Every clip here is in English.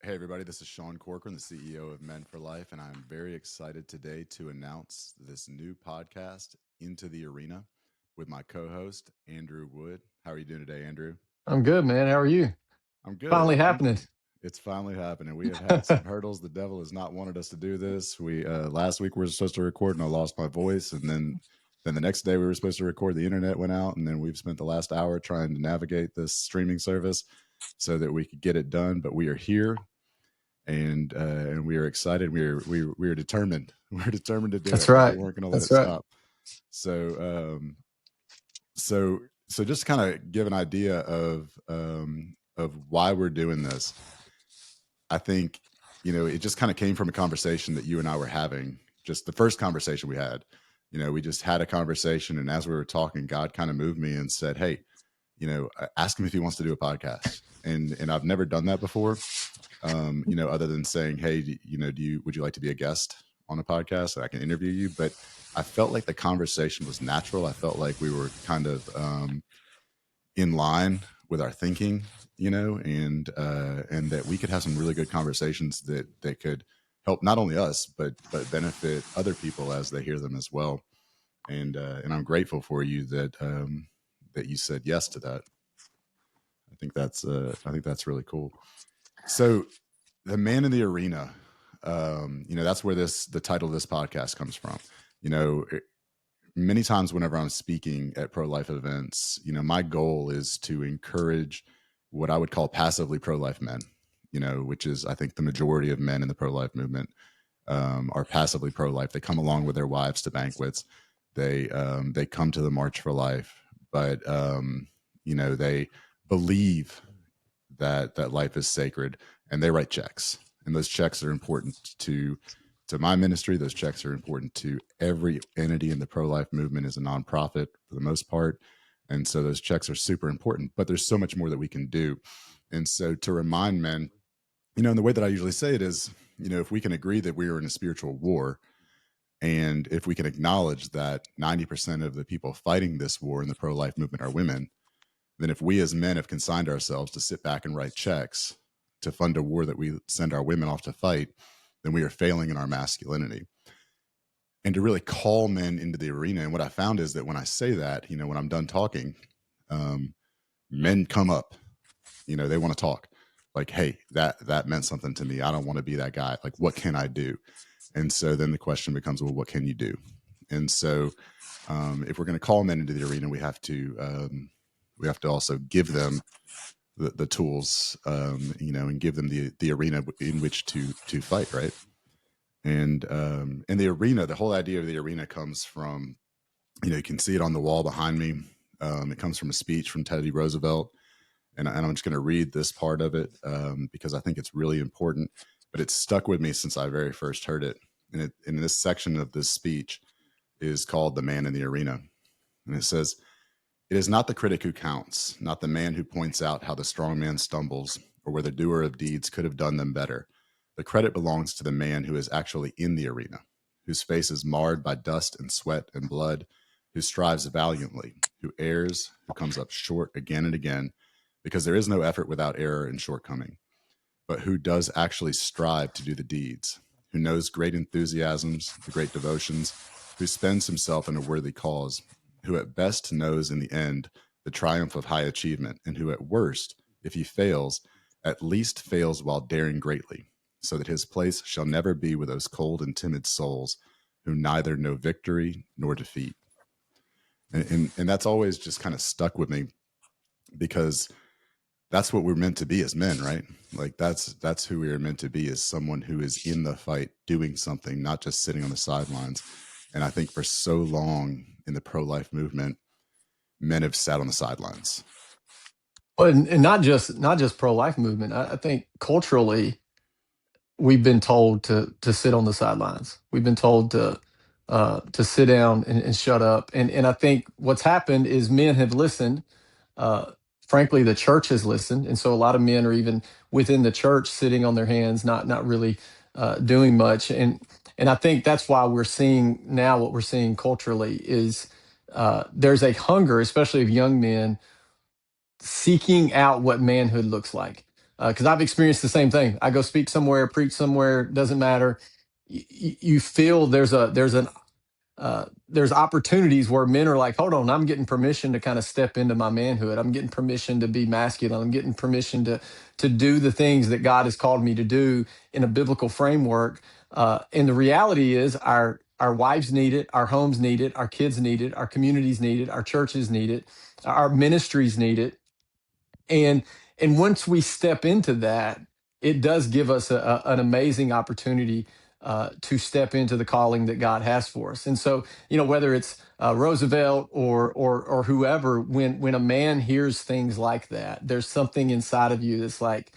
Hey, everybody, this is Sean Corcoran, the CEO of Men for Life, and I'm very excited today to announce this new podcast, Into the Arena, with my co host, Andrew Wood. How are you doing today, Andrew? I'm good, man. How are you? I'm good. Finally Thank happening. you. It's finally happening. We have had some hurdles. The devil has not wanted us to do this. We last week we were supposed to record, and I lost my voice, and then the next day we were supposed to record. The internet went out, and then we've spent the last hour trying to navigate this streaming service so that we could get it done. But we are here, and we are excited. We are determined. We're determined to do That's it. We right. weren't going to let That's it right. stop. So so just kind of give an idea of why we're doing this. I think it just kind of came from a conversation that you and I were having. Just the first conversation we had. We just had a conversation, and as we were talking, God kind of moved me and said, "Hey, ask him if he wants to do a podcast." And I've never done that before. Other than saying, "Hey, would you like to be a guest on a podcast so I can interview you?" But I felt like the conversation was natural. I felt like we were kind of in line with our thinking, and that we could have some really good conversations that could help not only us but benefit other people as they hear them as well. And I'm grateful for you that you said yes to that. I think that's really cool. So the man in the arena, that's where the title of this podcast comes from. Many times whenever I'm speaking at pro-life events, my goal is to encourage what I would call passively pro-life men, which is, I think, the majority of men in the pro-life movement are passively pro-life. They come along with their wives to banquets. They come to the March for Life, but they believe that life is sacred, and they write checks, and those checks are important to my ministry. Those checks are important to every entity in the pro-life movement. Is a nonprofit for the most part, and so those checks are super important. But there's so much more that we can do, and so to remind men, and the way that I usually say it is, if we can agree that we are in a spiritual war, and if we can acknowledge that 90% of the people fighting this war in the pro-life movement are women, then if we as men have consigned ourselves to sit back and write checks to fund a war that we send our women off to fight, then we are failing in our masculinity. And to really call men into the arena. And what I found is that when I say that, when I'm done talking, men come up, they want to talk. Like, hey, that meant something to me. I don't want to be that guy. Like, what can I do? And so then the question becomes, well, what can you do? And so if we're going to call men into the arena, we have to also give them the tools, and give them the arena in which to fight, right? And the arena, the whole idea of the arena comes from, you can see it on the wall behind me. It comes from a speech from Teddy Roosevelt, and I'm just going to read this part of it because I think it's really important. But it's stuck with me since I very first heard it. And in this section of this speech is called "The Man in the Arena," and it says, "It is not the critic who counts, not the man who points out how the strong man stumbles, or where the doer of deeds could have done them better. The credit belongs to the man who is actually in the arena, whose face is marred by dust and sweat and blood, who strives valiantly, who errs, who comes up short again and again, because there is no effort without error and shortcoming, but who does actually strive to do the deeds, who knows great enthusiasms, the great devotions, who spends himself in a worthy cause, who at best knows in the end the triumph of high achievement, and who at worst, if he fails, at least fails while daring greatly, so that his place shall never be with those cold and timid souls who neither know victory nor defeat." And that's always just kind of stuck with me, because that's what we're meant to be as men, right? Like that's who we are meant to be, as someone who is in the fight, doing something, not just sitting on the sidelines. And I think for so long in the pro-life movement, men have sat on the sidelines. Well, and not just pro-life movement. I think culturally we've been told to sit on the sidelines. We've been told to sit down and shut up. And I think what's happened is men have listened. Uh, Frankly, the church has listened, and so a lot of men are even within the church sitting on their hands, not really doing much. And I think that's why we're seeing now what we're seeing culturally is there's a hunger, especially of young men, seeking out what manhood looks like. because I've experienced the same thing. I go speak somewhere, preach somewhere, doesn't matter. You feel there's opportunities where men are like, hold on, I'm getting permission to kind of step into my manhood. I'm getting permission to be masculine. I'm getting permission to do the things that God has called me to do in a biblical framework. And the reality is, our wives need it, our homes need it, our kids need it, our communities need it, our churches need it, our ministries need it. and and once we step into that, it does give us an amazing opportunity to step into the calling that God has for us. And so, whether it's Roosevelt or whoever, when a man hears things like that, there's something inside of you that's like,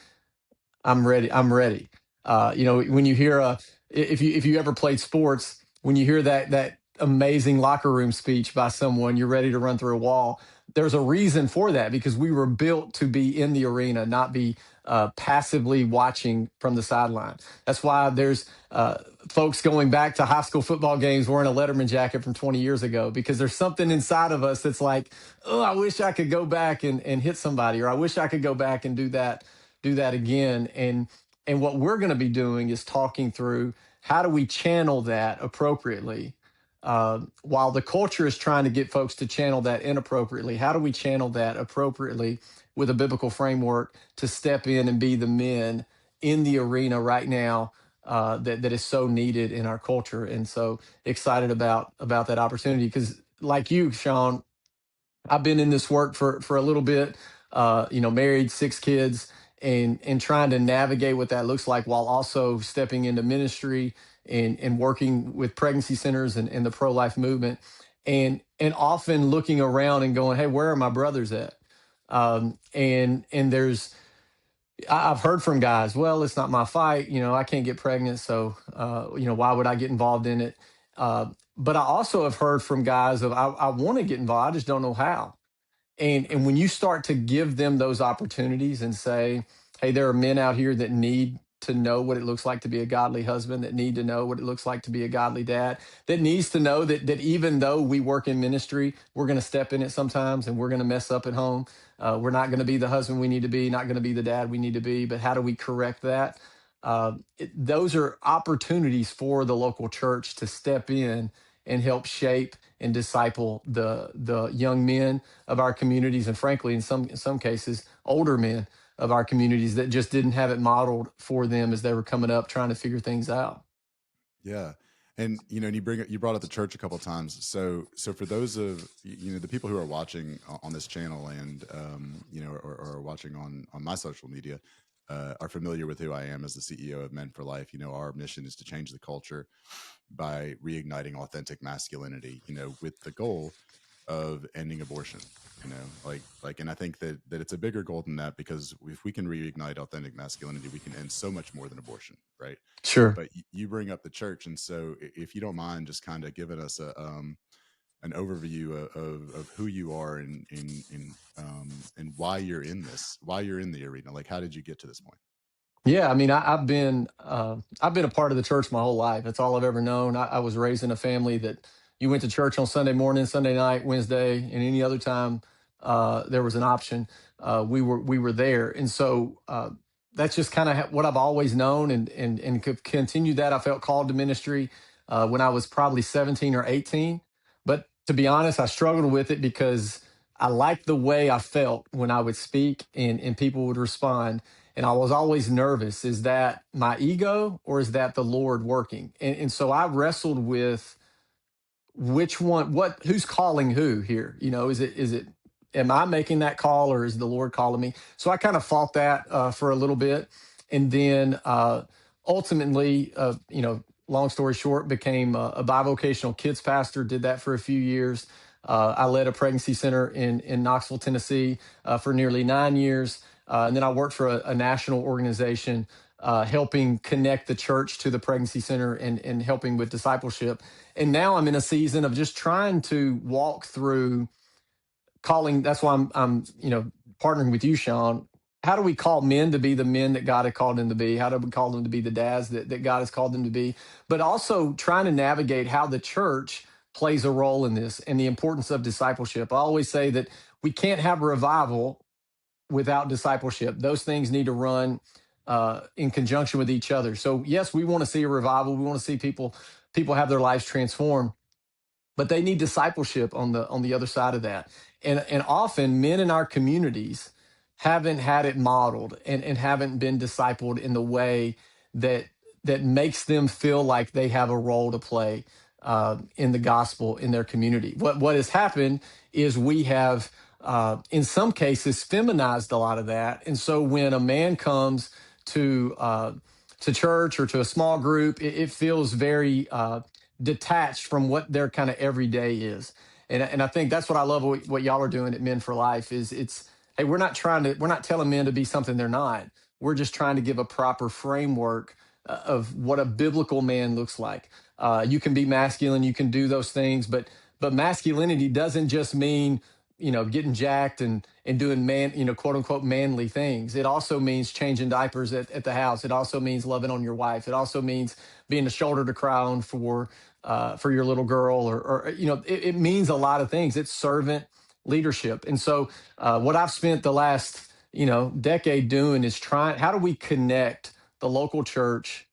I'm ready. I'm ready. When you hear if you ever played sports, when you hear that amazing locker room speech by someone, you're ready to run through a wall. There's a reason for that, because we were built to be in the arena, not be passively watching from the sideline. That's why there's folks going back to high school football games wearing a Letterman jacket from 20 years ago, because there's something inside of us that's like, oh, I wish I could go back and hit somebody, or I wish I could go back and do that again. And what we're going to be doing is talking through, how do we channel that appropriately, while the culture is trying to get folks to channel that inappropriately. How do we channel that appropriately with a biblical framework to step in and be the men in the arena right now, that is so needed in our culture? And so excited about that opportunity, because like you, Sean, I've been in this work for a little bit, married, 6 kids, and trying to navigate what that looks like, while also stepping into ministry and working with pregnancy centers and the pro life movement, and often looking around and going, hey, where are my brothers at? And I've heard from guys, well, it's not my fight. I can't get pregnant, so why would I get involved in it? But I also have heard from guys of, I want to get involved, I just don't know how. And when you start to give them those opportunities and say, hey, there are men out here that need to know what it looks like to be a godly husband, that need to know what it looks like to be a godly dad, that needs to know that even though we work in ministry, we're going to step in it sometimes, and we're going to mess up at home. We're not going to be the husband we need to be, not going to be the dad we need to be, but how do we correct that? Those are opportunities for the local church to step in and help shape and disciple the young men of our communities, and frankly, in some cases, older men of our communities that just didn't have it modeled for them as they were coming up trying to figure things out. Yeah. And and you brought up the church a couple of times. So for those of the people who are watching on this channel, and or watching on my social media, are familiar with who I am as the CEO of Men for Life. Our mission is to change the culture by reigniting authentic masculinity, with the goal of ending abortion. And I think that it's a bigger goal than that, because if we can reignite authentic masculinity, we can end so much more than abortion, right? Sure. But you bring up the church, and so if you don't mind, just kind of giving us an overview of who you are, and why you're in this, why you're in the arena. Like, how did you get to this point? Yeah, I mean, I've been a part of the church my whole life. That's all I've ever known. I was raised in a family that you went to church on Sunday morning, Sunday night, Wednesday, and any other time there was an option. We were there, and so that's just kind of what I've always known, and could continue that. I felt called to ministry when I was probably 17 or 18, but to be honest, I struggled with it because I liked the way I felt when I would speak and people would respond, and I was always nervous. Is that my ego, or is that the Lord working? And so I wrestled with which one, who's calling who here? Is it, am I making that call, or is the Lord calling me? So I kind of fought that for a little bit. And then ultimately, long story short, became a bivocational kids pastor, did that for a few years. I led a pregnancy center in Knoxville, Tennessee for nearly 9 years. And then I worked for a national organization helping connect the church to the pregnancy center and helping with discipleship. And now I'm in a season of just trying to walk through calling. That's why I'm partnering with you, Sean. How do we call men to be the men that God has called them to be? How do we call them to be the dads that God has called them to be? But also trying to navigate how the church plays a role in this, and the importance of discipleship. I always say that we can't have revival without discipleship. Those things need to run in conjunction with each other. So yes, we want to see a revival. We want to see people have their lives transformed, but they need discipleship on the other side of that. And often men in our communities haven't had it modeled and haven't been discipled in the way that that makes them feel like they have a role to play in the gospel in their community. What has happened is we have in some cases feminized a lot of that, and so when a man comes to church or to a small group, it feels very detached from what their kind of everyday is. And I think that's what I love what y'all are doing at Men for Life is it's, hey, we're not telling men to be something they're not. We're just trying to give a proper framework of what a biblical man looks like. You can be masculine, you can do those things, but masculinity doesn't just mean getting jacked and doing quote unquote manly things. It also means changing diapers at the house. It also means loving on your wife. It also means being a shoulder to cry on for your little girl, or it means a lot of things. It's servant leadership. And so what I've spent the last decade doing is trying, how do we connect the local church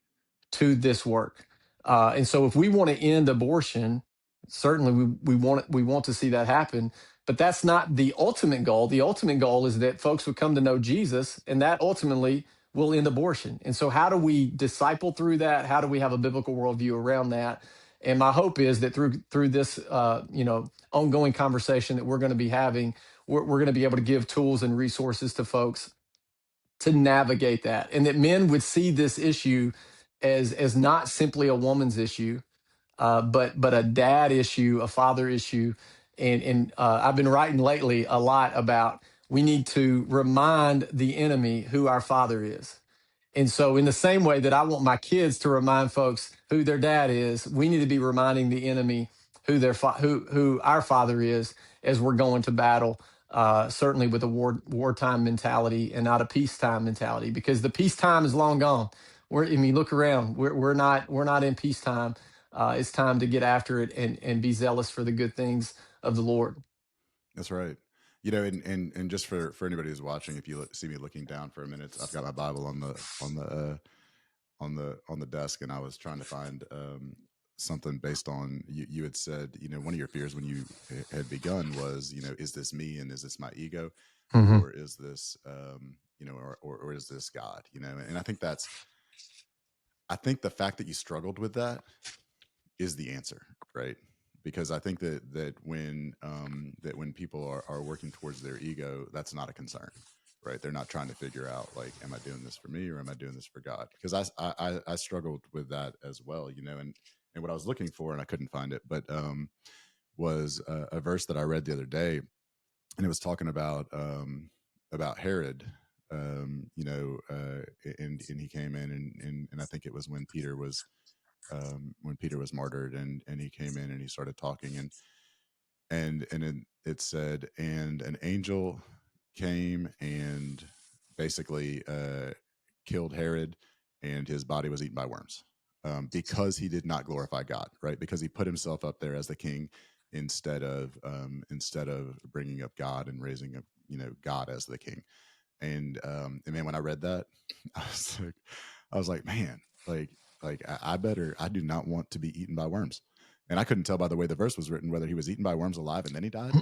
to this work? And so if we want to end abortion, certainly we want to see that happen, but that's not the ultimate goal. The ultimate goal is that folks would come to know Jesus, and that ultimately will end abortion. And so how do we disciple through that? How do we have a biblical worldview around that? And my hope is that through this ongoing conversation that we're going to be having, we're going to be able to give tools and resources to folks to navigate that, and that men would see this issue as not simply a woman's issue, but a dad issue, a father issue. And I've been writing lately a lot about we need to remind the enemy who our father is. And so, in the same way that I want my kids to remind folks who their dad is, we need to be reminding the enemy who our father is as we're going to battle. Certainly, with a wartime mentality and not a peacetime mentality, because the peacetime is long gone. I mean, look around. We're not in peacetime. It's time to get after it and be zealous for the good things of the Lord. That's right. And just for anybody who's watching, if you see me looking down for a minute, I've got my Bible on the desk, and I was trying to find something based on you had said, one of your fears when you had begun was, is this me and is this my ego, Hmm. or is this or is this God? And I think the fact that you struggled with that is the answer, right? Because I think that when people are working towards their ego, that's not a concern, right? They're not trying to figure out, like, am I doing this for me or am I doing this for God? Because I struggled with that as well, and what I was looking for and I couldn't find it, but was a verse that I read the other day, and it was talking about Herod. And he came in, and I think it was when Peter was martyred, and he came in and he started talking, and it said, and an angel came and basically killed Herod, and his body was eaten by worms, because he did not glorify God, right? Because he put himself up there as the king instead of bringing up God and raising up God as the king. And man, when I read that, I was like, man, I do not want to be eaten by worms. And I couldn't tell by the way the verse was written whether he was eaten by worms alive and then he died,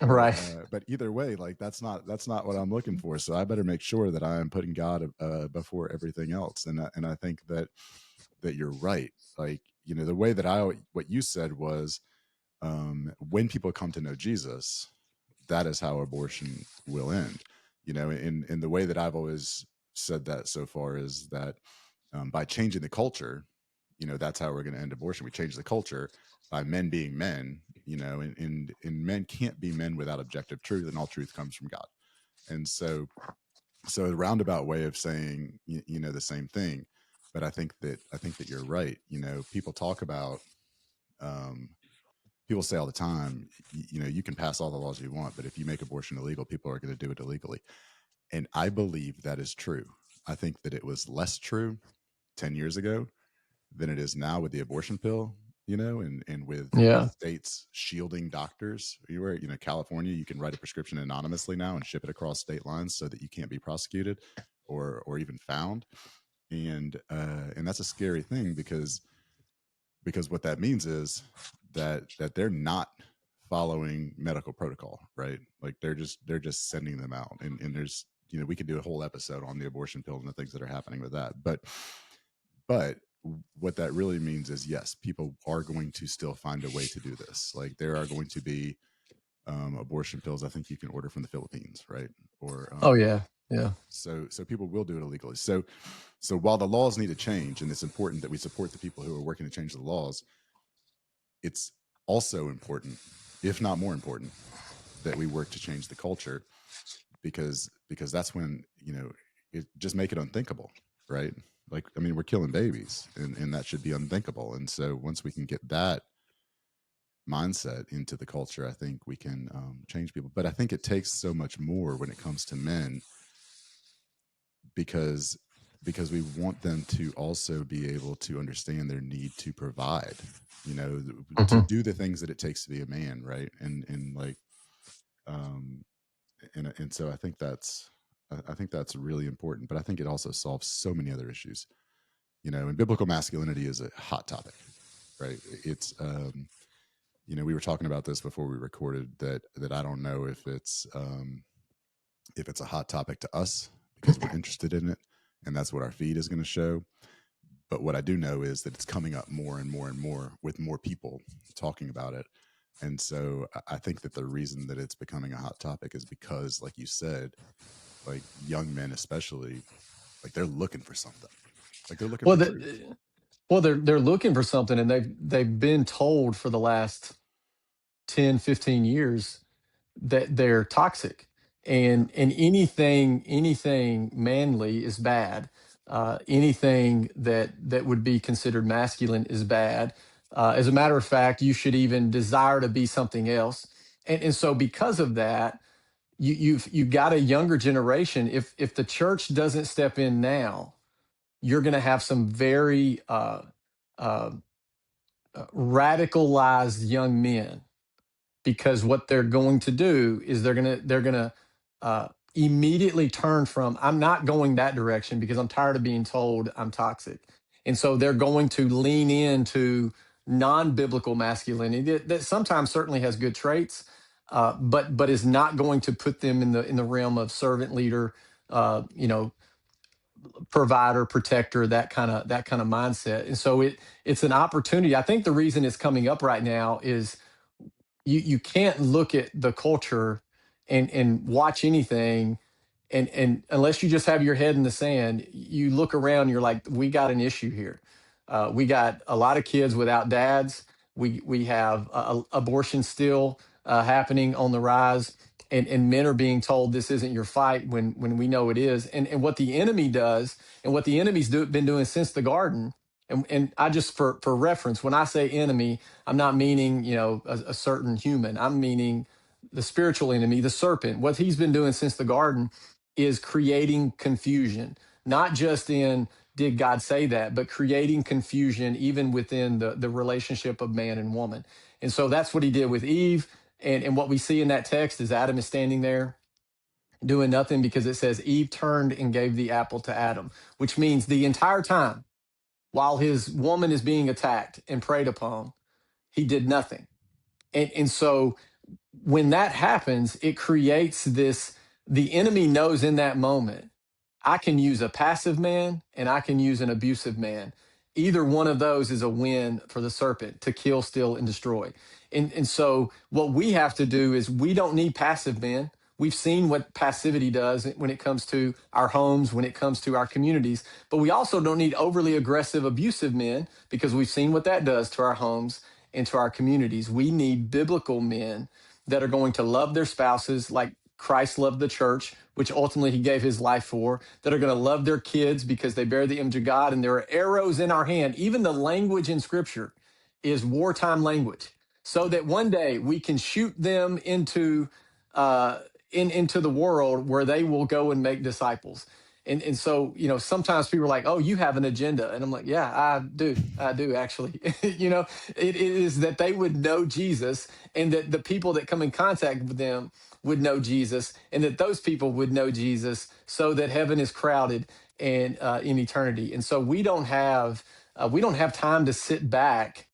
or Right. but either way, like that's not what I'm looking for. So I better make sure that I am putting God before everything else. And I think that you're right. Like, the way that what you said was, when people come to know Jesus, that is how abortion will end. In the way that I've always said that so far is that, by changing the culture, that's how we're going to end abortion. We change the culture by men being men, and men can't be men without objective truth, and all truth comes from God. And so a roundabout way of saying, the same thing. But I think that you're right. People talk about, um, people say all the time, you can pass all the laws you want, but if you make abortion illegal, people are going to do it illegally. And I believe that is true. I think that it was less true 10 years ago than it is now with the abortion pill. and with Yeah. states shielding doctors. California, you can write a prescription anonymously now and ship it across state lines so that you can't be prosecuted or even found. And that's a scary thing because what that means is that they're not following medical protocol, right? Like they're just sending them out, and there's we could do a whole episode on the abortion pill and the things that are happening with that, but what that really means is, yes, people are going to still find a way to do this. Like there are going to be abortion pills I think you can order from the Philippines, right? Or Oh yeah. Yeah. so people will do it illegally. So while the laws need to change, and it's important that we support the people who are working to change the laws, it's also important, if not more important, that we work to change the culture, because that's when it just make it unthinkable, right? Like, I mean, we're killing babies, and that should be unthinkable. And so once we can get that mindset into the culture, I think we can change people. But I think it takes so much more when it comes to men, because we want them to also be able to understand their need to provide, to Hmm. do the things that it takes to be a man, right? And like um and so I think that's really important, but I think it also solves so many other issues. And biblical masculinity is a hot topic, right? It's we were talking about this before we recorded, that I don't know if it's a hot topic to us because we're interested in it, and that's what our feed is going to show. But what I do know is that it's coming up more and more and more with more people talking about it. And so I think that the reason that it's becoming a hot topic is because, like you said, like young men especially, like they're looking for something. Like they're looking Well, for truth. they're looking for something, and they've been told for the last 10, 15 years that they're toxic, and anything manly is bad. Anything that would be considered masculine is bad. As a matter of fact, you should even desire to be something else. And so because of that, you've got a younger generation. If the church doesn't step in now, you're going to have some very uh, radicalized young men, because what they're going to do is they're gonna immediately turn from, I'm not going that direction because I'm tired of being told I'm toxic, and so they're going to lean into non-biblical masculinity that sometimes certainly has good traits, but is not going to put them in the realm of servant leader, you know, provider, protector, that kind of mindset. And so it's an opportunity. I think the reason it's coming up right now is you can't look at the culture and watch anything, and unless you just have your head in the sand, you look around, you're like, we got an issue here. We got a lot of kids without dads. We have abortion still happening on the rise, and men are being told this isn't your fight when we know it is. And what the enemy does, and what the enemy's been doing since the garden. And I just, for reference, when I say enemy, I'm not meaning, a certain human. I'm meaning the spiritual enemy, the serpent. What he's been doing since the garden is creating confusion, not just in did God say that, but creating confusion even within the relationship of man and woman. And so that's what he did with Eve. And what we see in that text is Adam is standing there doing nothing, because it says Eve turned and gave the apple to Adam, which means the entire time while his woman is being attacked and preyed upon, he did nothing. And so when that happens, it creates this, the enemy knows in that moment, I can use a passive man and I can use an abusive man. Either one of those is a win for the serpent to kill, steal, and destroy. And so what we have to do is, we don't need passive men. We've seen what passivity does when it comes to our homes, when it comes to our communities. But we also don't need overly aggressive, abusive men, because we've seen what that does to our homes and to our communities. We need biblical men that are going to love their spouses like Christ loved the church, which ultimately he gave his life for, that are going to love their kids because they bear the image of God, and there are arrows in our hand. Even the language in scripture is wartime language, so that one day we can shoot them into uh, into the world where they will go and make disciples. And so, sometimes people are like, "Oh, you have an agenda," and I'm like, "Yeah, I do actually." It is that they would know Jesus, and that the people that come in contact with them would know Jesus, and that those people would know Jesus, so that heaven is crowded and in eternity. And so we don't have time to sit back.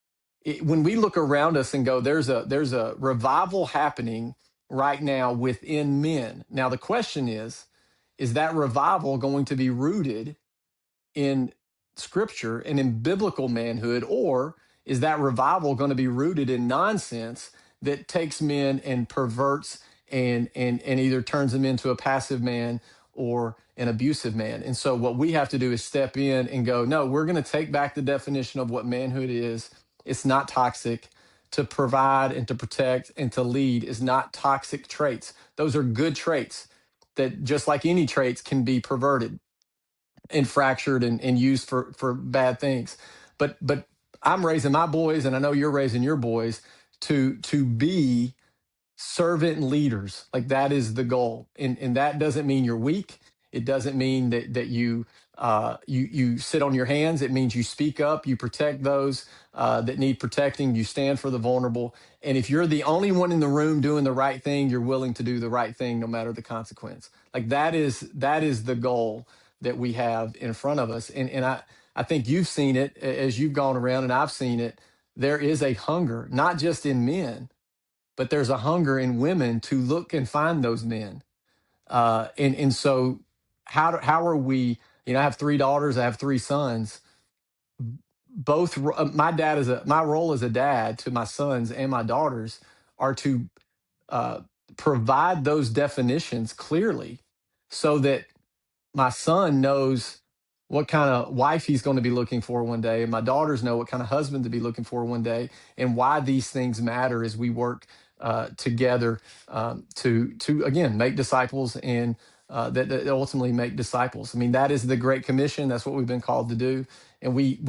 When we look around us and go, there's a revival happening right now within men. Now the question is that revival going to be rooted in scripture and in biblical manhood, or is that revival going to be rooted in nonsense that takes men and perverts and either turns them into a passive man or an abusive man? And so what we have to do is step in and go, no, we're going to take back the definition of what manhood is. It's not toxic. To provide and to protect and to lead is not toxic traits. Those are good traits that, just like any traits, can be perverted and fractured and used for bad things. But I'm raising my boys, and I know you're raising your boys to be servant leaders. Like, that is the goal. And that doesn't mean you're weak. It doesn't mean that you sit on your hands. It means you speak up, you protect those that need protecting, you stand for the vulnerable. And if you're the only one in the room doing the right thing, you're willing to do the right thing no matter the consequence. Like, that is the goal that we have in front of us. And I think you've seen it as you've gone around, and I've seen it. There is a hunger, not just in men, but there's a hunger in women to look and find those men. And so how are we? I have three daughters, I have three sons. Both my role as a dad to my sons and my daughters are to uh, provide those definitions clearly, so that my son knows what kind of wife he's going to be looking for one day, and my daughters know what kind of husband to be looking for one day, and why these things matter as we work together to again make disciples, and that ultimately make disciples. I mean, that is the Great Commission. That's what we've been called to do, and we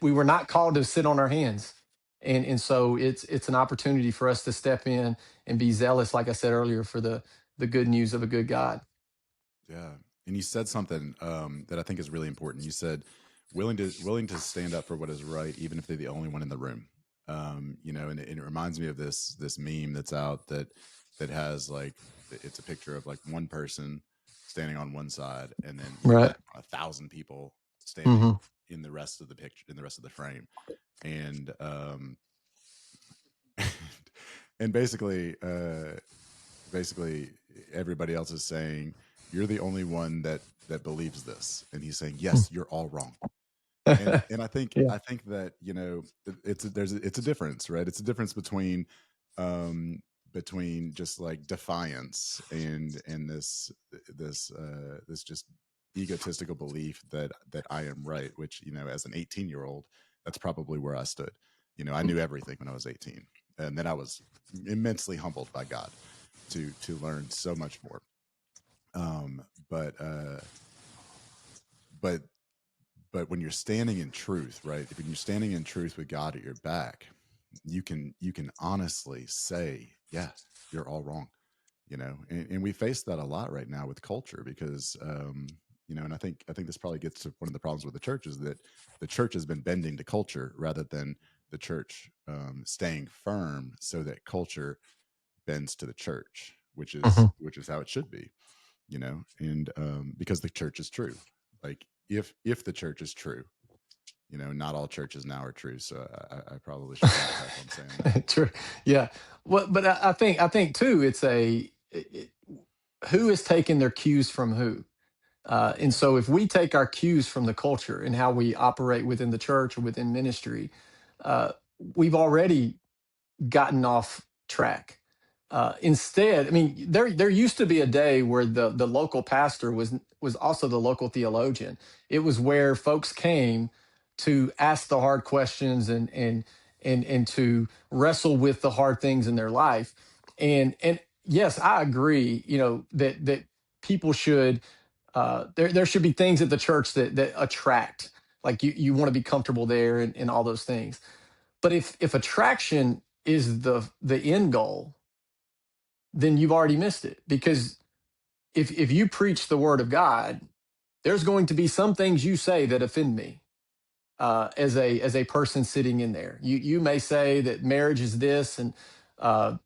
were not called to sit on our hands. And so it's an opportunity for us to step in and be zealous, like I said earlier, for the good news of a good God. Yeah. And you said something that I think is really important. You said willing to stand up for what is right, even if they're the only one in the room. And it reminds me of this meme that's out that has like it's a picture of like one person standing on one side, and then you Right. imagine 1,000 people standing Hmm. in the rest of the picture, in the rest of the frame, and and basically everybody else is saying you're the only one that believes this, and he's saying yes, you're all wrong. And I think Yeah. I think that it's a difference, right? It's a difference um between just like defiance and this just egotistical belief that I am right, which as an 18-year-old, that's probably where I stood. I knew everything when I was 18, and then I was immensely humbled by God to learn so much more. Um, but uh, but but when you're standing in truth, right? When you're standing in truth with God at your back, you can honestly say, yeah, you're all wrong. And we face that a lot right now with culture because and I think this probably gets to one of the problems with the church is that the church has been bending to culture rather than the church staying firm so that culture bends to the church, which is Hmm. which is how it should be. And because the church is true, like if the church is true, not all churches now are true, so I probably should back up on saying that. True. Yeah. Well, but I think too, who is taking their cues from who. And Yeah. so if we take our cues from the culture and how we operate within the church or within ministry, uh, we've already gotten off track. Instead, I mean, there used to be a day where the local pastor was also the local theologian. It was where folks came to ask the hard questions and to wrestle with the hard things in their life. And yes, I agree. That people should there should be things at the church that attract. Like, you want to be comfortable there, and all those things. But if attraction is the end goal, then you've already missed it. Because if you preach the word of God, There's going to be some things you say that offend me as a person sitting in there. You may say that marriage is this, and uh,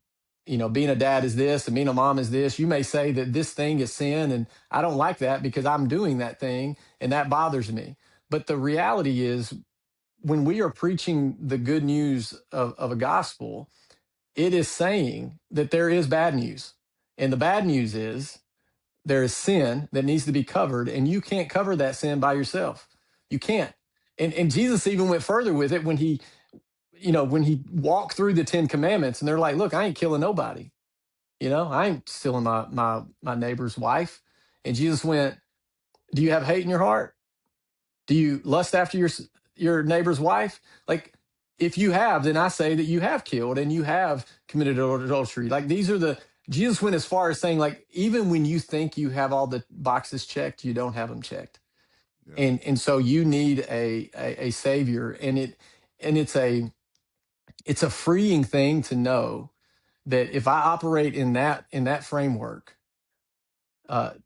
being a dad is this, and being a mom is this. You may say that this thing is sin, and I don't like that because I'm doing that thing, and that bothers me. But the reality is, when we are preaching the good news of a gospel, it is saying that there is bad news. And the bad news is there is sin that needs to be covered, and you can't cover that sin by yourself. You can't. And Jesus even went further with it when he walked through the 10 commandments, and they're like, look, I ain't killing nobody. I ain't stealing my neighbor's wife. And Jesus went, do you have hate in your heart? Do you lust after your neighbor's wife? Like, if you have, then I say that you have killed and you have committed adultery. Like, these are the Jesus went as far as saying, like, even when you think you have all the boxes checked, you don't have them checked. Yeah. And so you need a savior. And it's a freeing thing to know that if I operate in that framework,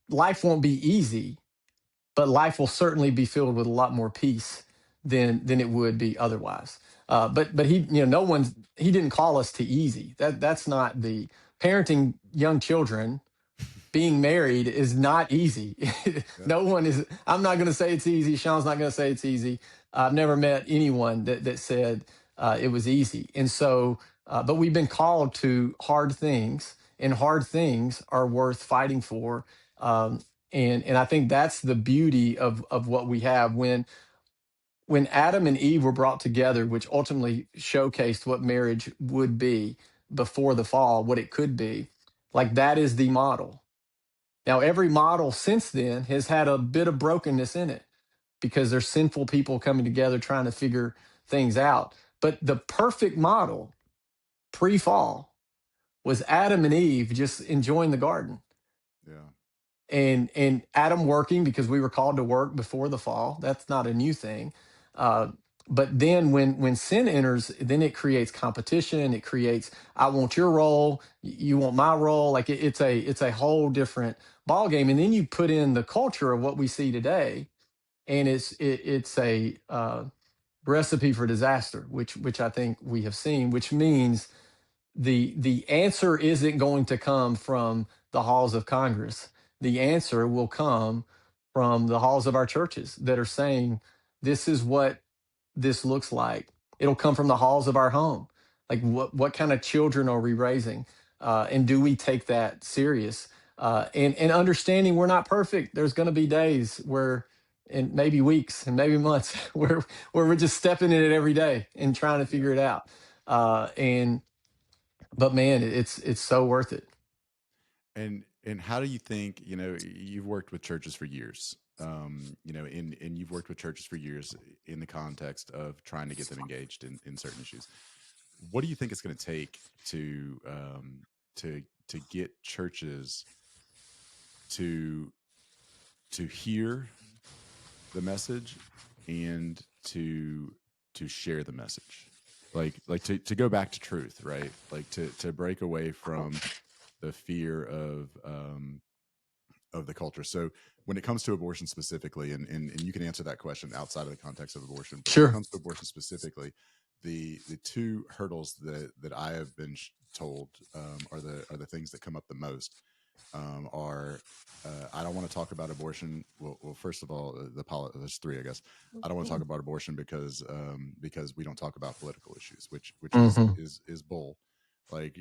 life won't be easy, but life will certainly be filled with a lot more peace than it would be otherwise. But he didn't call us to easy. That's not the parenting young children. Being married is not easy. Yeah. No one is. I'm not going to say it's easy. Sean's not going to say it's easy. I've never met anyone that said it was easy. And so, but we've been called to hard things, and hard things are worth fighting for. Um, and I think that's the beauty of what we have when Adam and Eve were brought together, which ultimately showcased what marriage would be before the fall, what it could be. Like, that is the model. Now, every model since then has had a bit of brokenness in it because there's sinful people coming together trying to figure things out. But the perfect model pre fall was Adam and Eve just enjoying the garden, Yeah. and Adam working because we were called to work before the fall. That's not a new thing. Uh, but then when sin enters, then it creates competition. It creates, I want your role, you want my role. Like, it's a whole different ball game. And then you put in the culture of what we see today, and it's a recipe for disaster, which I think we have seen. Which means the answer isn't going to come from the halls of Congress. The answer will come from the halls of our churches that are saying, this is what this looks like. It'll come from the halls of our home. Like, what kind of children are we raising? And do we take that serious? And understanding we're not perfect. There's going to be days where, and maybe weeks and maybe months where we're just stepping in it every day and trying to Yeah. figure it out. And but man, it's so worth it. And how do you think, you've worked with churches for years, and you've worked with churches for years in the context of trying to get them engaged in certain issues. What do you think it's going to take to get churches to hear the message and to share the message, like to go back to truth, right? Like to break away from the fear of the culture. So when it comes to abortion specifically, and you can answer that question outside of the context of abortion, but when it Sure. comes to abortion specifically, the two hurdles that I have been told are the things that come up the most, are I don't want to talk about abortion. Well, first of all, there's three, I guess. I don't want to talk about abortion because we don't talk about political issues, which is Hmm. is bull. Like,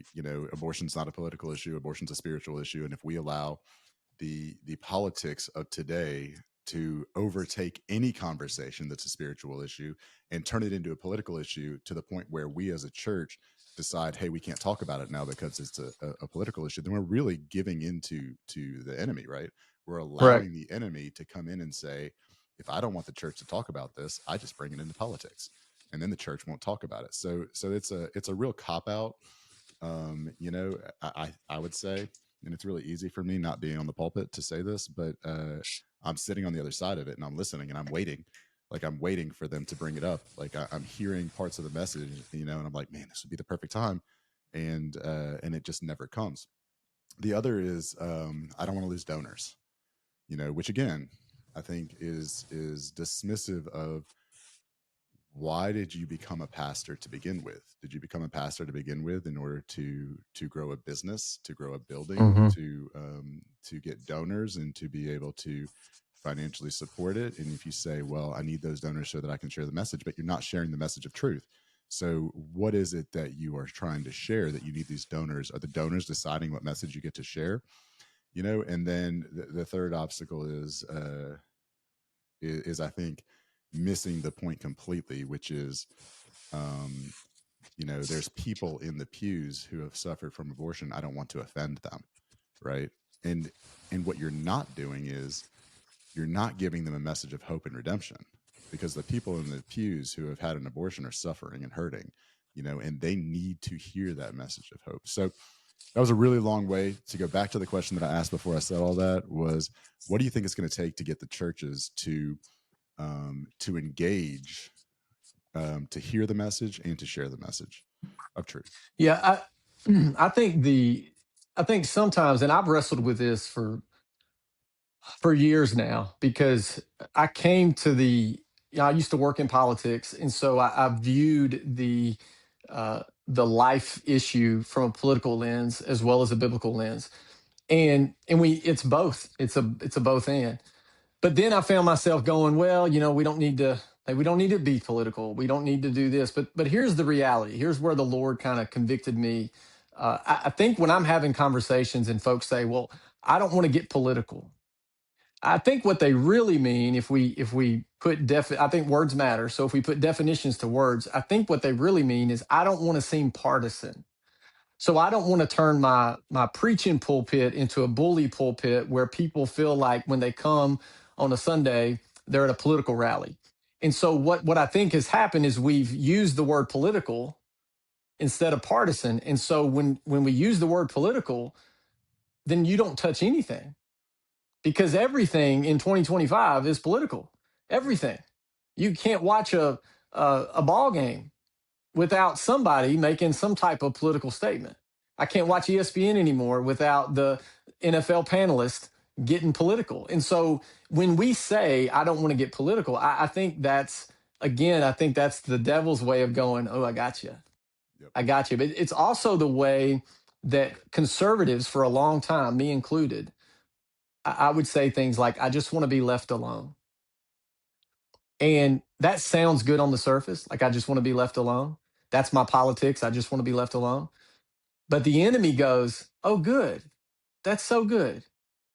abortion's not a political issue. Abortion's a spiritual issue, and if we allow the politics of today to overtake any conversation that's a spiritual issue and turn it into a political issue to the point where we as a church decide, hey, we can't talk about it now because it's a political issue, then we're really giving into to the enemy, right? We're Right. allowing the enemy to come in and say, if I don't want the church to talk about this, I just bring it into politics, and then the church won't talk about it. So it's a real cop out. I would say, and it's really easy for me not being on the pulpit to say this, but I'm sitting on the other side of it and I'm listening and I'm waiting. Like, I'm waiting for them to bring it up. Like, I'm hearing parts of the message, and I'm like, man, this would be the perfect time, and it just never comes. The other is, I don't want to lose donors, which again, I think is dismissive of why did you become a pastor to begin with? Did you become a pastor to begin with in order to grow a business, to grow a building, Hmm. to get donors, and to be able to financially support it? And if you say, well, I need those donors so that I can share the message, but you're not sharing the message of truth. So what is it that you are trying to share that you need these donors? Are the donors deciding what message you get to share? And then the third obstacle is I think missing the point completely, which is, um, there's people in the pews who have suffered from abortion. I don't want to offend them, right? And and what you're not doing is you're not giving them a message of hope and redemption, because the people in the pews who have had an abortion are suffering and hurting, and they need to hear that message of hope. So that was a really long way to go back to the question that I asked before I said all that was, what do you think it's going to take to get the churches to engage, to hear the message and to share the message of truth? Yeah, I think I think sometimes, and I've wrestled with this for years now, because I came to I used to work in politics, and so I viewed the life issue from a political lens as well as a biblical lens, and it's both. It's a both and. But then I found myself going, well, we don't need to, like, we don't need to be political. We don't need to do this. But here's the reality. Here's where the Lord kind of convicted me. I think when I'm having conversations and folks say, well, I don't want to get political, I think what they really mean, if we put I think words matter. So if we put definitions to words, I think what they really mean is I don't want to seem partisan. So I don't want to turn my preaching pulpit into a bully pulpit where people feel like when they come on a Sunday, they're at a political rally. And so what I think has happened is we've used the word political instead of partisan. And so when we use the word political, then you don't touch anything, because everything in 2025 is political. Everything. You can't watch a ball game without somebody making some type of political statement. I can't watch ESPN anymore without the NFL panelist getting political. And so when we say, I don't want to get political, I think I think that's the devil's way of going, oh, I got you. Yep. I got you. But it's also the way that conservatives, for a long time, me included, I would say things like, I just want to be left alone. And that sounds good on the surface. Like, I just want to be left alone. That's my politics. I just want to be left alone. But the enemy goes, oh, good. That's so good.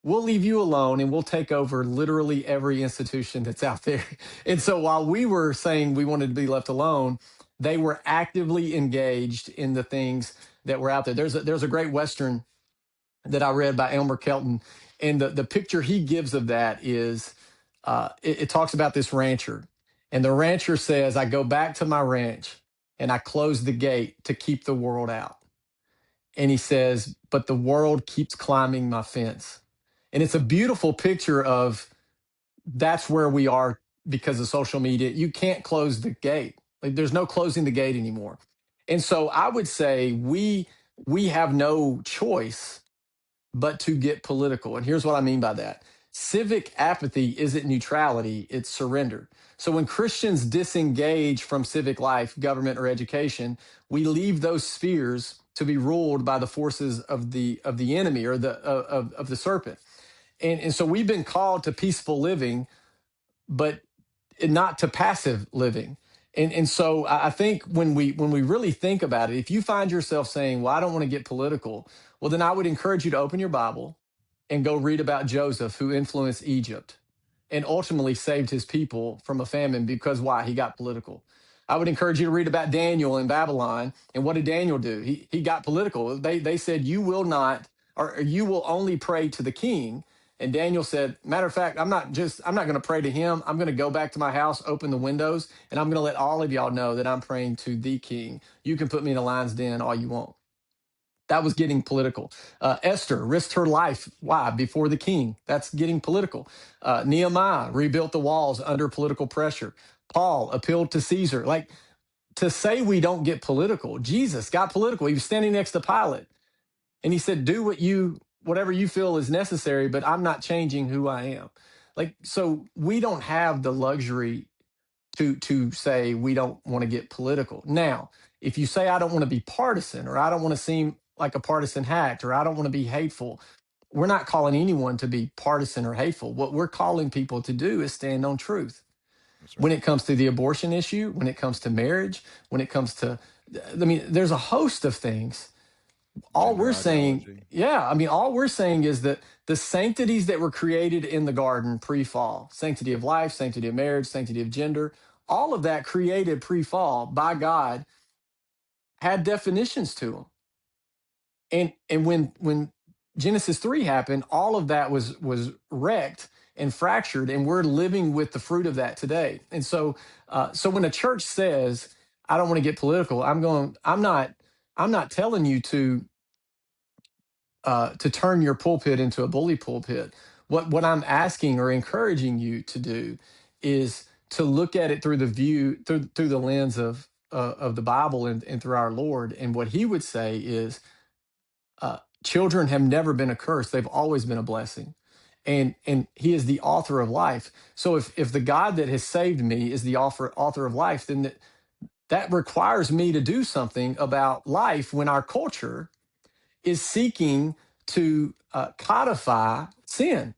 We'll leave you alone and we'll take over literally every institution that's out there. And so while we were saying we wanted to be left alone, they were actively engaged in the things that were out there. There's a great Western that I read by Elmer Kelton. And the picture he gives of that is it talks about this rancher. And the rancher says, I go back to my ranch and I close the gate to keep the world out. And he says, but the world keeps climbing my fence. And it's a beautiful picture of that's where we are because of social media. You can't close the gate. Like, there's no closing the gate anymore. And so I would say we have no choice but to get political. And here's what I mean by that. Civic apathy isn't neutrality, it's surrender. So when Christians disengage from civic life, government, or education, we leave those spheres to be ruled by the forces of the enemy, or of the serpent. And so we've been called to peaceful living, but not to passive living. And so I think when we really think about it, if you find yourself saying, well, I don't want to get political, well, then I would encourage you to open your Bible and go read about Joseph, who influenced Egypt and ultimately saved his people from a famine. Because why? He got political. I would encourage you to read about Daniel in Babylon. And what did Daniel do? He got political. They said, you will not, or you will only pray to the king. And Daniel said, matter of fact, I'm not going to pray to him. I'm going to go back to my house, open the windows, and I'm going to let all of y'all know that I'm praying to the king. You can put me in a lion's den all you want. That was getting political. Esther risked her life. Why? Before the king. That's getting political. Nehemiah rebuilt the walls under political pressure. Paul appealed to Caesar. Like, to say we don't get political, Jesus got political. He was standing next to Pilate, and he said, do whatever you feel is necessary, but I'm not changing who I am. Like, so we don't have the luxury to say we don't want to get political. Now, if you say I don't want to be partisan, or I don't want to seem like a partisan hack, or I don't want to be hateful, we're not calling anyone to be partisan or hateful. What we're calling people to do is stand on truth. That's When right. it comes to the abortion issue, when it comes to marriage, when it comes to, I mean, there's a host of things. All Gender we're saying, ideology. yeah, I mean, all we're saying is that the sanctities that were created in the garden pre-fall, sanctity of life, sanctity of marriage, sanctity of gender, all of that created pre-fall by God had definitions to them. And when Genesis 3 happened, all of that was wrecked and fractured, and we're living with the fruit of that today. And so, so when a church says, "I don't want to get political," I'm not telling you to turn your pulpit into a bully pulpit. What I'm asking or encouraging you to do is to look at it through the view through the lens of the Bible and through our Lord. And what He would say is, children have never been a curse; they've always been a blessing. And He is the author of life. So if the God that has saved me is the author of life, then that requires me to do something about life when our culture is seeking to codify sin.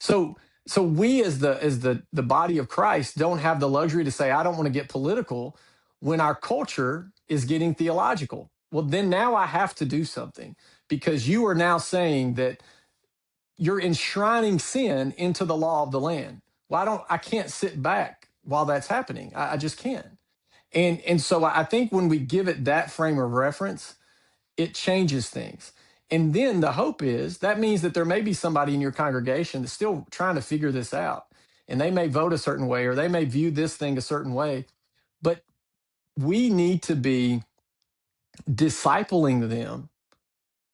So so we as the body of Christ don't have the luxury to say I don't want to get political when our culture is getting theological. Well, then now I have to do something, because you are now saying that you're enshrining sin into the law of the land. Well, I can't sit back while that's happening. I just can't. And so I think when we give it that frame of reference, it changes things. And then the hope is that means that there may be somebody in your congregation that's still trying to figure this out. And they may vote a certain way, or they may view this thing a certain way. But we need to be discipling them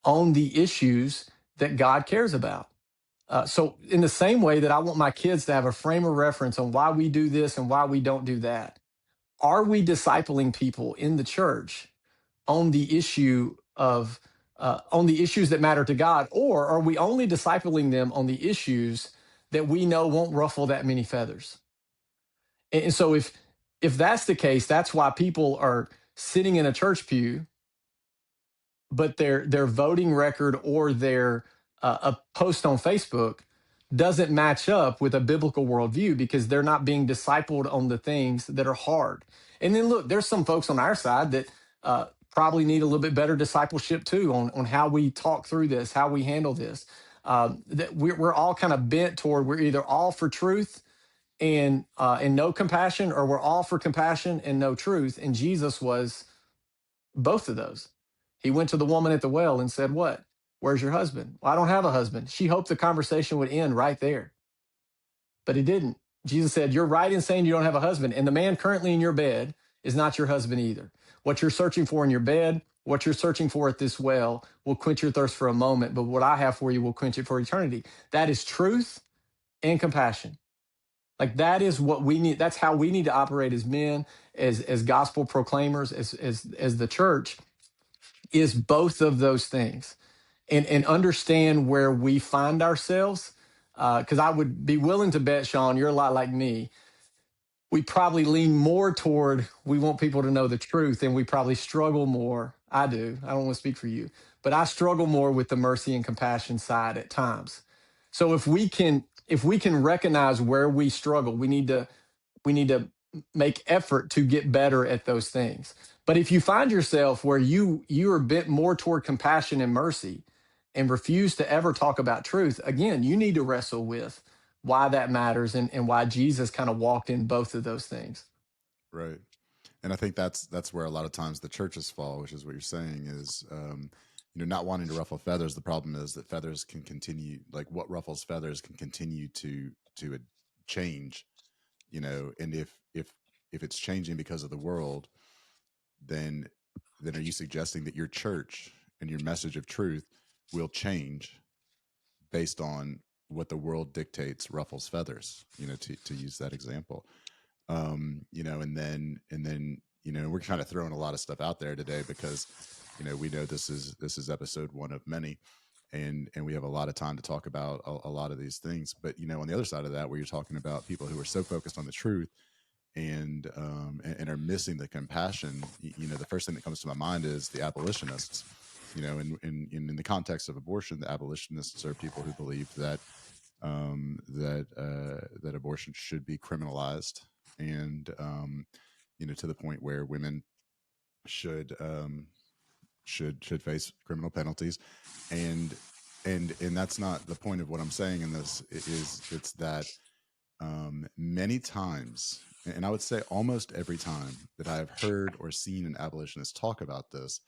on the issues that God cares about. So, in the same way that I want my kids to have a frame of reference on why we do this and why we don't do that, are we discipling people in the church on the issue of on the issues that matter to God, or are we only discipling them on the issues that we know won't ruffle that many feathers? And so, if that's the case, that's why people are sitting in a church pew, but their voting record or their a post on Facebook doesn't match up with a biblical worldview, because they're not being discipled on the things that are hard. And then look, there's some folks on our side that probably need a little bit better discipleship too on how we talk through this, how we handle this. That we're all kind of bent toward, we're either all for truth and no compassion, or we're all for compassion and no truth. And Jesus was both of those. He went to the woman at the well and said, "What? Where's your husband?" "Well, I don't have a husband." She hoped the conversation would end right there, but it didn't. Jesus said, "You're right in saying you don't have a husband, and the man currently in your bed is not your husband either. What you're searching for in your bed, what you're searching for at this well, will quench your thirst for a moment, but what I have for you will quench it for eternity." That is truth and compassion. Like, that is what we need. That's how we need to operate as men, as gospel proclaimers, as the church, is both of those things, and understand where we find ourselves. Because I would be willing to bet, Sean, you're a lot like me. We probably lean more toward we want people to know the truth, and we probably struggle more. I do. I don't want to speak for you, but I struggle more with the mercy and compassion side at times. So if we can recognize where we struggle, we need to make effort to get better at those things. But if you find yourself where you are bent more toward compassion and mercy and refuse to ever talk about truth, again, you need to wrestle with why that matters, and why Jesus kind of walked in both of those things. Right. And I think that's where a lot of times the churches fall, which is what you're saying is, not wanting to ruffle feathers. The problem is that feathers can continue, like what ruffles feathers can continue to change, and if it's changing because of the world, then are you suggesting that your church and your message of truth will change based on what the world dictates ruffles feathers, to use that example? And then we're kind of throwing a lot of stuff out there today because we know this is episode one of many, and we have a lot of time to talk about a lot of these things. But on the other side of that, where you're talking about people who are so focused on the truth and are missing the compassion, the first thing that comes to my mind is the abolitionists. In the context of abortion, the abolitionists are people who believe that abortion should be criminalized, and to the point where women should should face criminal penalties, and and that's not the point of what I'm saying in this. It's that many times, and I would say almost every time that I have heard or seen an abolitionist talk about this,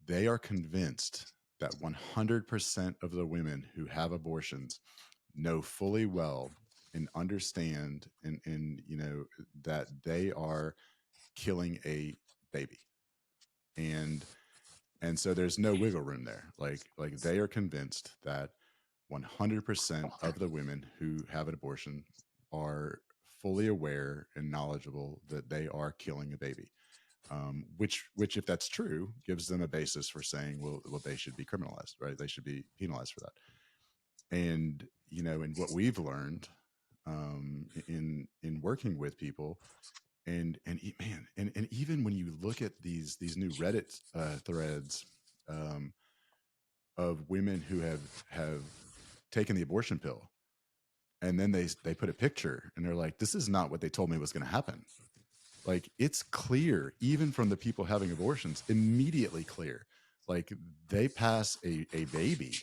they are convinced that 100% of the women who have abortions know fully well and understand and that they are killing a baby, and so there's no wiggle room there. Like they are convinced that 100% of the women who have an abortion are fully aware and knowledgeable that they are killing a baby. Which, if that's true, gives them a basis for saying, well, they should be criminalized, right? They should be penalized for that. And and what we've learned in working with people, man, and even when you look at these new Reddit threads um, of women who have taken the abortion pill, and then they put a picture and they're like, this is not what they told me was going to happen. Like, it's clear, even from the people having abortions, immediately clear. Like, they pass a baby,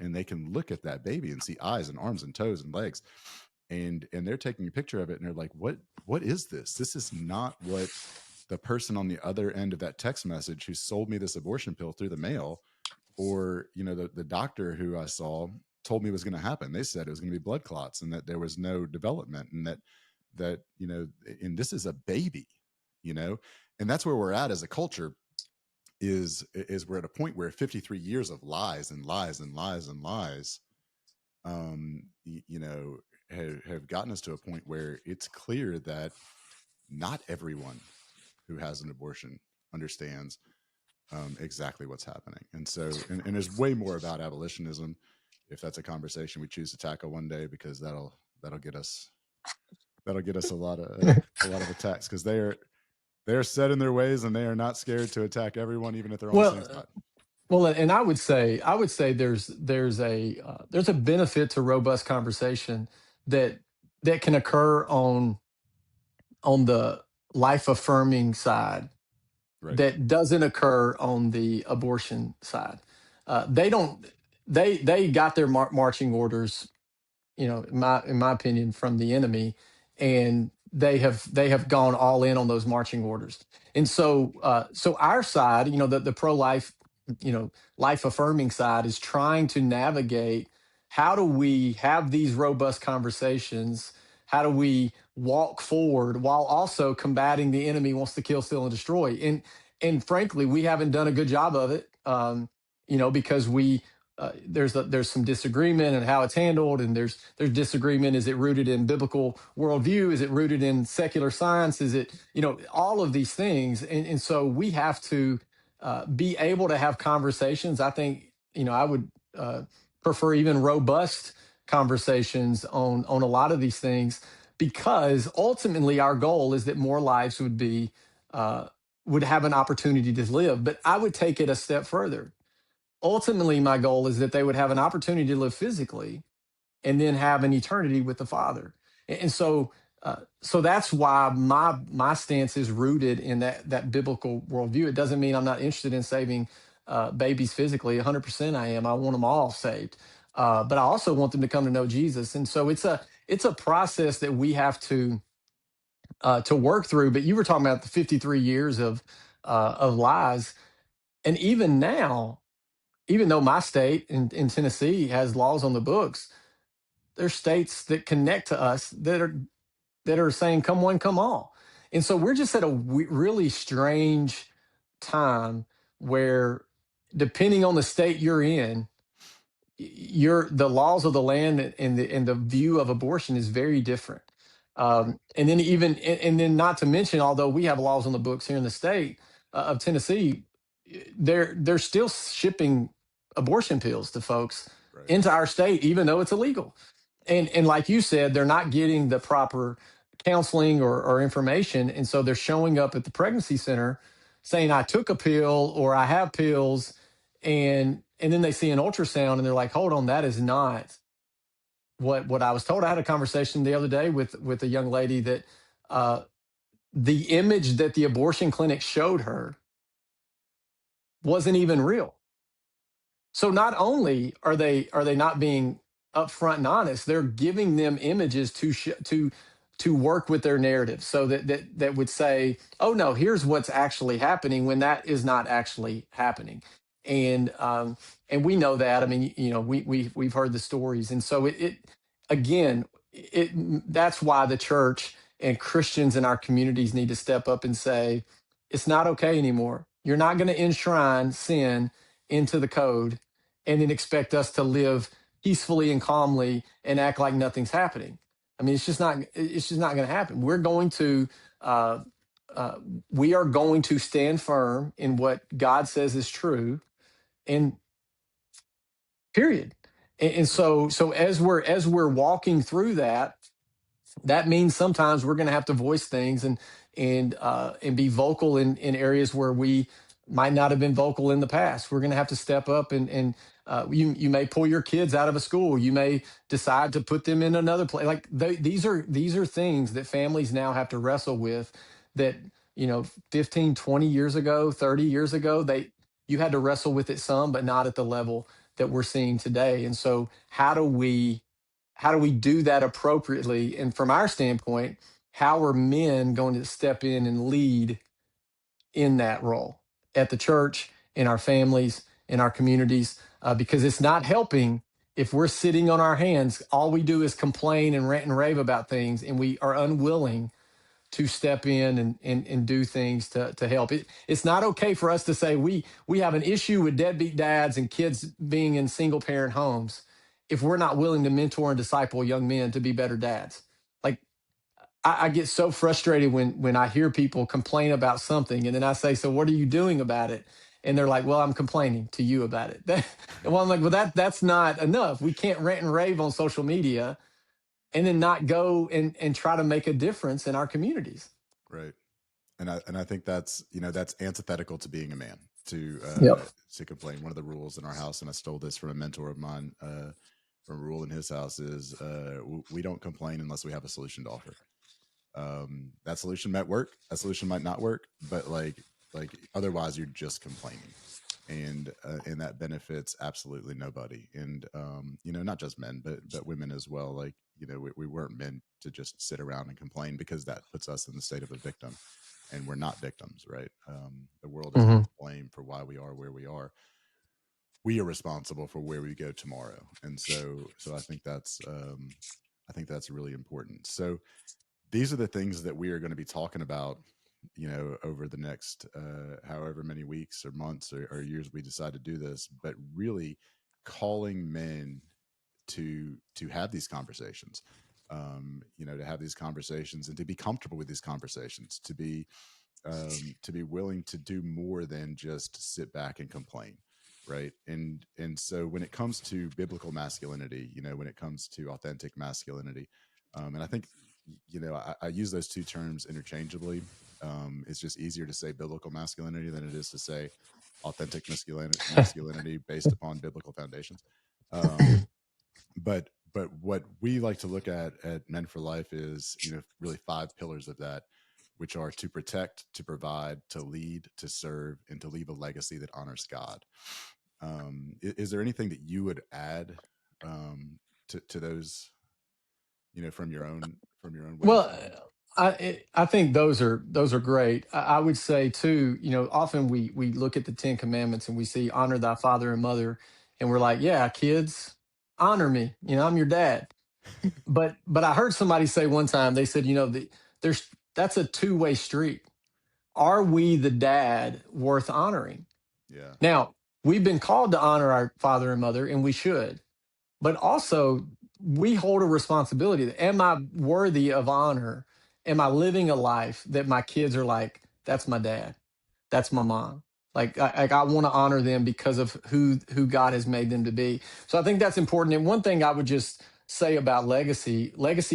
and they can look at that baby and see eyes and arms and toes and legs, and they're taking a picture of it and they're like, what is this? This is not what the person on the other end of that text message who sold me this abortion pill through the mail, or the doctor who I saw, told me was going to happen. They said it was going to be blood clots and that there was no development, and that and this is a baby, and that's where we're at as a culture. Is we're at a point where 53 years of lies and lies and lies and lies, um have gotten us to a point where it's clear that not everyone who has an abortion understands exactly what's happening. And so, and there's way more about abolitionism, if that's a conversation we choose to tackle one day, because that'll get us a lot of attacks, because they're set in their ways and they are not scared to attack everyone, even if they're on the Well, same side. well, and I would say there's a benefit to robust conversation that can occur on the life affirming side Right. that doesn't occur on the abortion side. They don't. They got their marching orders, in my opinion, from the enemy, and they have gone all in on those marching orders. And so our side, the pro life, life affirming side, is trying to navigate, how do we have these robust conversations? How do we walk forward while also combating the enemy wants to kill, steal, and destroy? And frankly, we haven't done a good job of it. Because there's some disagreement in how it's handled, and there's disagreement. Is it rooted in biblical worldview? Is it rooted in secular science? Is it, all of these things? And so we have to be able to have conversations. I think, I would prefer even robust conversations on a lot of these things, because ultimately our goal is that more lives uh, would have an opportunity to live. But I would take it a step further. Ultimately, my goal is that they would have an opportunity to live physically and then have an eternity with the Father. And so that's why my stance is rooted in that biblical worldview. It doesn't mean I'm not interested in saving babies physically. 100% I am. I want them all saved, but I also want them to come to know Jesus. And so it's a process that we have to work through. But you were talking about the 53 years of lies, and even now, even though my state in Tennessee has laws on the books, there's states that connect to us that are saying, come one, come all. And so we're just at a really strange time where, depending on the state you're in, the laws of the land and the view of abortion is very different. And then and then not to mention, although we have laws on the books here in the state of Tennessee, they're still shipping abortion pills to folks Right. into our state, even though it's illegal. And like you said, they're not getting the proper counseling or information, and so they're showing up at the pregnancy center saying I took a pill or I have pills, and then they see an ultrasound and they're like, hold on, that is not what I was told. I had a conversation the other day with a young lady that uh, the image that the abortion clinic showed her wasn't even real. So not only are they not being upfront and honest, they're giving them images to work with their narrative, so that would say, "Oh no, here's what's actually happening," when that is not actually happening. And and we know that. I mean, we've heard the stories, and so it again, it that's why the church and Christians in our communities need to step up and say, "It's not okay anymore. You're not going to enshrine sin into the code and then expect us to live peacefully and calmly and act like nothing's happening." I mean, it's just not going to happen. Uh, uh, we are going to stand firm in what God says is true, and period. And Right. so as we're walking through that, that means sometimes we're going to have to voice things and be vocal in areas where we might not have been vocal in the past. We're going to have to step up, and you may pull your kids out of a school. You may decide to put them in another place. Like these are things that families now have to wrestle with. That 15, 20 years ago, 30 years ago, they you had to wrestle with it some, but not at the level that we're seeing today. And so how do we do that appropriately? And from our standpoint, how are men going to step in and lead in that role at the church, in our families, in our communities? Because it's not helping if we're sitting on our hands. All we do is complain and rant and rave about things, and we are unwilling to step in and do things to help. It's not okay for us to say we have an issue with deadbeat dads and kids being in single parent homes if we're not willing to mentor and disciple young men to be better dads. Like I get so frustrated when I hear people complain about something, and then I say, "So what are you doing about it?" And they're like, "Well, I'm complaining to you about it." Well, I'm like, "Well, that's not enough. We can't rant and rave on social media and then not go and try to make a difference in our communities." Right. And I think that's antithetical to being a man Yep. to complain. One of the rules in our house, and I stole this from a mentor of mine, from a rule in his house, is we don't complain unless we have a solution to offer. That solution might work, that solution might not work, but like otherwise you're just complaining, and that benefits absolutely nobody. And not just men, but women as well. Like we weren't meant to just sit around and complain, because that puts us in the state of a victim, and we're not victims, right? The world is not Hmm. to blame for why we are where we are. We are responsible for where we go tomorrow. And so I think that's really important. So these are the things that we are going to be talking about, over the next however many weeks or months or years we decide to do this. But really calling men to have these conversations, to have these conversations and to be comfortable with these conversations, to be willing to do more than just sit back and complain, right? And so when it comes to biblical masculinity, when it comes to authentic masculinity, and I think I use those two terms interchangeably. It's just easier to say biblical masculinity than it is to say authentic masculinity based upon biblical foundations. Um, but what we like to look at Men for Life is really five pillars of that, which are to protect, to provide, to lead, to serve, and to leave a legacy that honors God. Is there anything that you would add to those, from your own way of Well, thinking? I think those are great. I would say too, often we look at the Ten Commandments and we see honor thy father and mother, and we're like, yeah, kids, honor me. I'm your dad. But I heard somebody say one time, they said, there's that's a two-way street. Are we the dad worth honoring? Yeah. Now, we've been called to honor our father and mother, and we should. But also, we hold a responsibility. Am I worthy of honor? Am I living a life that my kids are like, that's my dad, that's my mom? I want to honor them because of who God has made them to be. So I think that's important. And one thing I would just say about legacy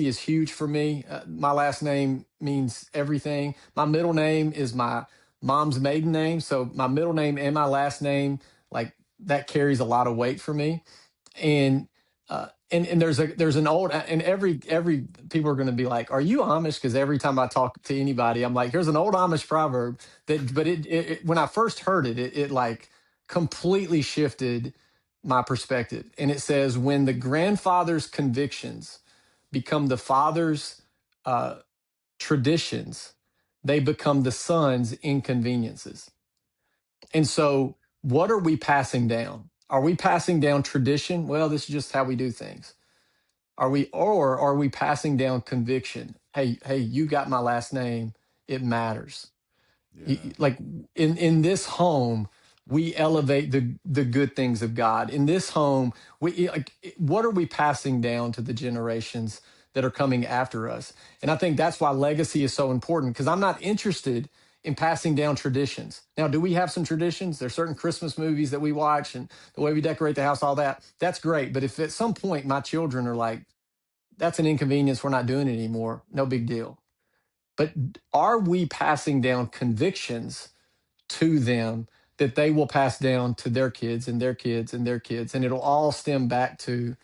is huge for me. My last name means everything. My middle name is my mom's maiden name, so my middle name and my last name, like, that carries a lot of weight for me. And and there's an old, and every people are going to be like, are you Amish? Because every time I talk to anybody, I'm like, here's an old Amish proverb that, but when I first heard it, it like completely shifted my perspective. And it says, when the grandfather's convictions become the father's uh, traditions, they become the son's inconveniences. And so, what are we passing down? Are we passing down tradition? Well, this is just how we do things. Are we passing down conviction? Hey, you got my last name. It matters. Yeah. Like, in this home, we elevate the good things of God. In this home, we like, what are we passing down to the generations that are coming after us? And I think that's why legacy is so important, because I'm not interested in passing down traditions. Now, do we have some traditions? There's certain Christmas movies that we watch and the way we decorate the house, all that. That's great. But if at some point my children are like, that's an inconvenience, we're not doing it anymore, no big deal. But are we passing down convictions to them that they will pass down to their kids and their kids and their kids? And it'll all stem back to,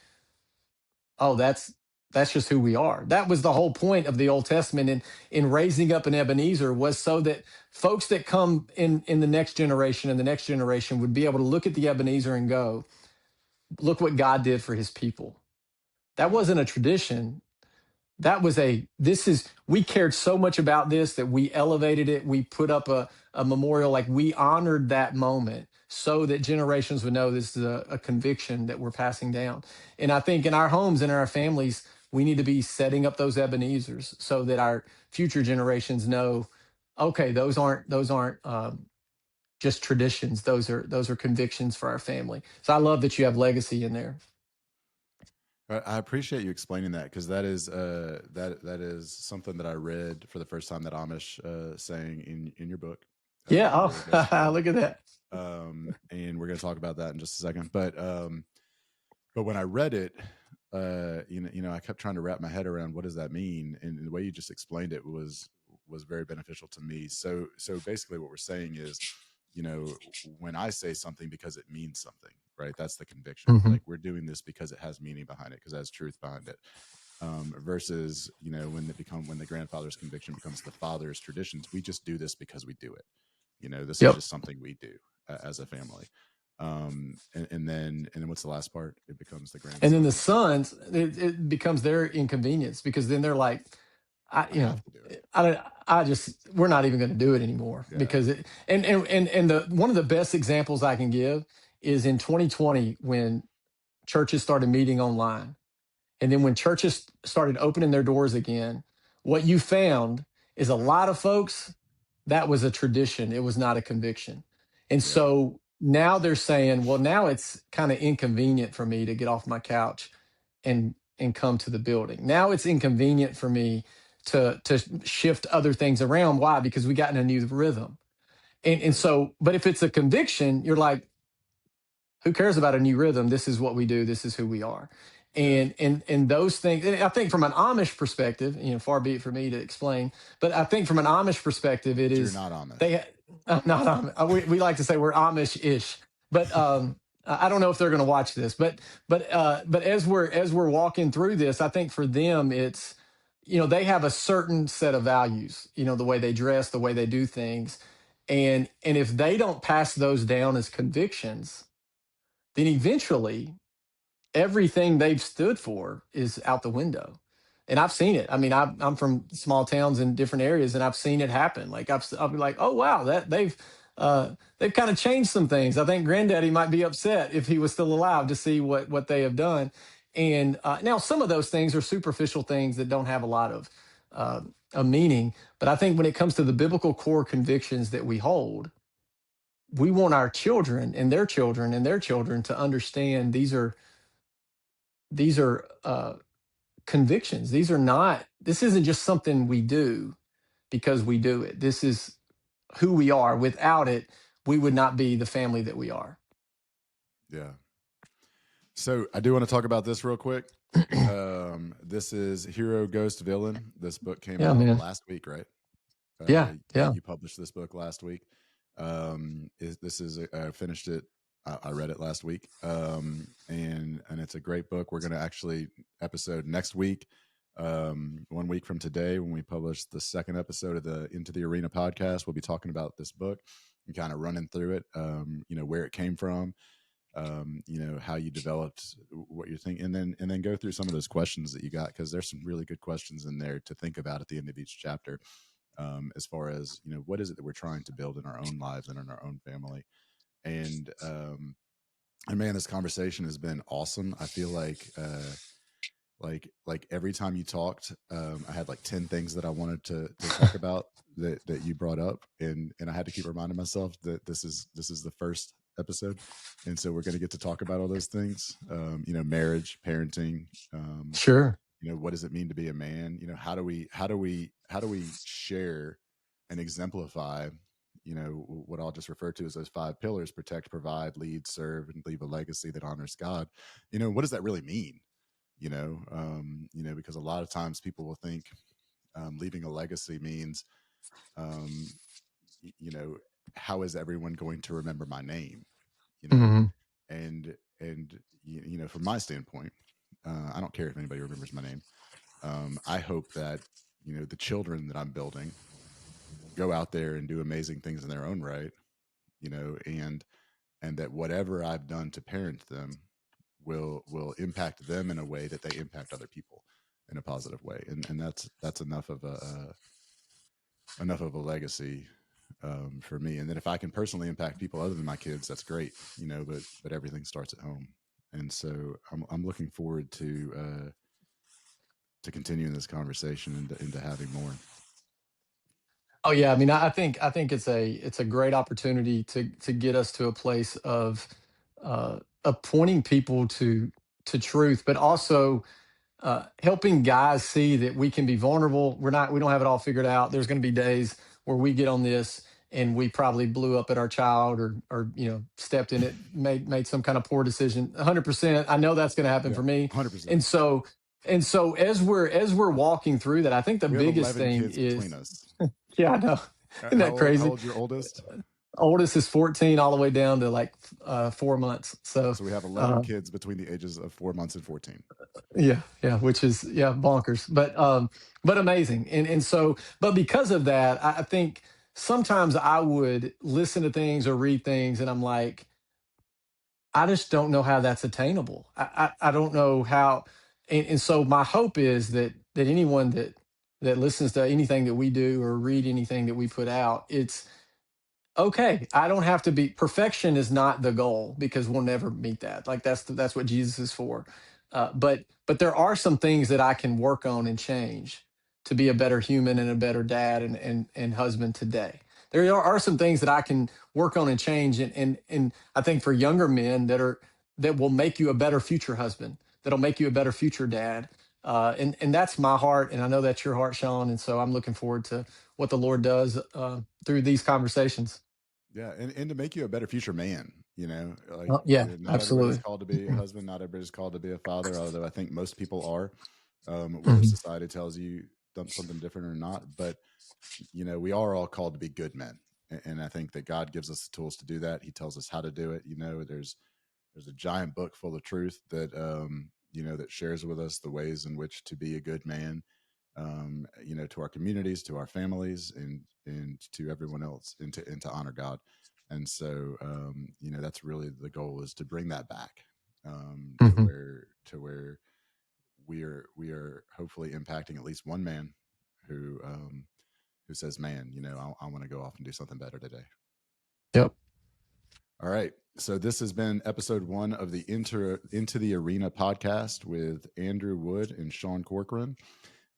oh, that's just who we are. That was the whole point of the Old Testament in raising up an Ebenezer, was so that folks that come in the next generation and the next generation would be able to look at the Ebenezer and go, look what God did for his people. That Yeah. wasn't a tradition. That was we cared so much about this that we elevated it. We put up a memorial, like, we honored that moment so that generations would know this is a conviction that we're passing down. And I think in our homes and in our families, we need to be setting up those Ebenezers so that our future generations know, okay, those aren't just traditions. Those are convictions for our family. So I love that you have legacy in there. I appreciate you explaining that, because that is that is something that I read for the first time, that Amish saying in your book, Yeah. in your best Oh, friend. look at that. And we're going to talk about that in just a second. But when I read it, I kept trying to wrap my head around, what does that mean, and the way you just explained it was very beneficial to me. So basically, what we're saying is, when I say something because it means something, right? That's the conviction. Hmm. Like, we're doing this because it has meaning behind it, because it has truth behind it. Versus, when the grandfather's conviction becomes the father's traditions, we just do this because we do it. This is Yep. just something we do as a family. And then what's the last part? It becomes the And then the grandsons. sons, it becomes their inconvenience, because then they're like, I, I you know, have to do it. I don't, I just, we're not even going to do it anymore, Yeah. because and the one of the best examples I can give is in 2020, when churches started meeting online. And then when churches started opening their doors again, what you found is a lot of folks, that was a tradition. It was not a conviction. And Yeah. so now they're saying, well, now it's kind of inconvenient for me to get off my couch and come to the building. Now it's inconvenient for me to shift other things around. Why? Because we got in a new rhythm. And Right. so, but if it's a conviction, you're like, who cares about a new rhythm? This is what we do. This is who we are. Yeah. And those things, and I think from an Amish perspective, far be it for me to explain, but I think from an Amish perspective, it But you're is, not Amish. they, not Amish. We like to say we're Amish-ish, but I don't know if they're going to watch this, but as we're walking through this, I think for them, it's, they have a certain set of values, the way they dress, the way they do things. And if they don't pass those down as convictions, then eventually everything they've stood for is out the window. And I've seen it. I mean, I'm from small towns in different areas, and I've seen it happen. Like, I'll be like, oh wow, that they've kind of changed some things. I think Granddaddy might be upset, if he was still alive, to see what they have done. And now some of those things are superficial things that don't have a lot of a meaning. But I think when it comes to the biblical core convictions that we hold, we want our children and their children and their children to understand these are convictions. These are not. This isn't just something we do because we do it. This is who we are. Without it, we would not be the family that we are. Yeah. So I do want to talk about this real quick. This is Hero Ghost Villain. This book came Yeah, out man. last week, right? Yeah, yeah. You published this book last week. I finished it. I read it last week, and it's a great book. We're going to actually episode next week, 1 week from today, when we publish the second episode of the Into the Arena podcast. We'll be talking about this book and kind of running through it. Where it came from, how you developed what you're thinking, and then go through some of those questions that you got, because there's some really good questions in there to think about at the end of each chapter, as far as what is it that we're trying to build in our own lives and in our own family. And man, this conversation has been awesome. I feel like every time you talked, I had like 10 things that I wanted to talk about that you brought up, and I had to keep reminding myself that this is the first episode, and so we're going to get to talk about all those things. Marriage, parenting, Sure. what does it mean to be a man? How do we share and exemplify what I'll just refer to as those 5 pillars: protect, provide, lead, serve, and leave a legacy that honors God. What does that really mean? Because a lot of times people will think leaving a legacy means, um, y- you know, how is everyone going to remember my name? You know, Mhm. and from my standpoint, I don't care if anybody remembers my name. I hope that the children that I'm building go out there and do amazing things in their own right. And that whatever I've done to parent them will impact them in a way that they impact other people in a positive way. And that's enough of a legacy, for me. And then if I can personally impact people other than my kids, that's great. But everything starts at home. And so I'm looking forward to continuing this conversation and to having more. Oh yeah, I mean, I think it's a great opportunity to get us to a place of pointing people to truth, but also helping guys see that we can be vulnerable. We don't have it all figured out. There's going to be days where we get on this and we probably blew up at our child, or stepped in it, made some kind of poor decision. 100%. I know that's going to happen Yeah, for me. 100%. And so as we're walking through that, I think the We have biggest 11 thing kids between is, us. yeah, I know. Isn't that How crazy? old's your oldest? Oldest is 14, all the way down to like 4 months. So So we have 11 uh, kids between the ages of 4 months and 14. yeah, yeah, which is, yeah, bonkers, but amazing. But because of that, I think sometimes I would listen to things or read things, and I'm like, I just don't know how that's attainable. I don't know how, and so my hope is that anyone that listens to anything that we do or read anything that we put out, it's okay. I don't have to be perfection is not the goal, because we'll never meet that. Like that's what Jesus is for. But there are some things that I can work on and change to be a better human and a better dad and husband today. There are some things that I can work on and change, and I think for younger men that will make you a better future husband, that'll make you a better future dad. And that's my heart, and I know that's your heart, Sean. And so I'm looking forward to what the Lord does through these conversations. Yeah, and to make you a better future man, like, Yeah, not everybody's absolutely. called to be a husband, not everybody's called to be a father, although I think most people are, whether Mhm. society tells you something different or not. But we are all called to be good men, and I think that God gives us the tools to do that. He tells us how to do it. There's a giant book full of truth that shares with us the ways in which to be a good man, to our communities, to our families, and to everyone else, and to honor God. And so, that's really the goal, is to bring that back, to Mhm. where we are hopefully impacting at least one man who says, "Man, I want to go off and do something better today." Yep. All right. So this has been episode 1 of the Into the Arena podcast with Andrew Wood and Sean Corcoran.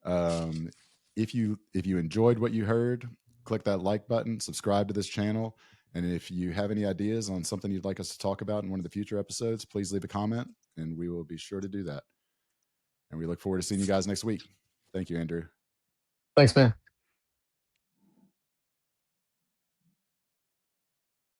Um, if you enjoyed what you heard, click that like button, subscribe to this channel, and if you have any ideas on something you'd like us to talk about in one of the future episodes, please leave a comment, and we will be sure to do that. And we look forward to seeing you guys next week. Thank you, Andrew. Thanks, man.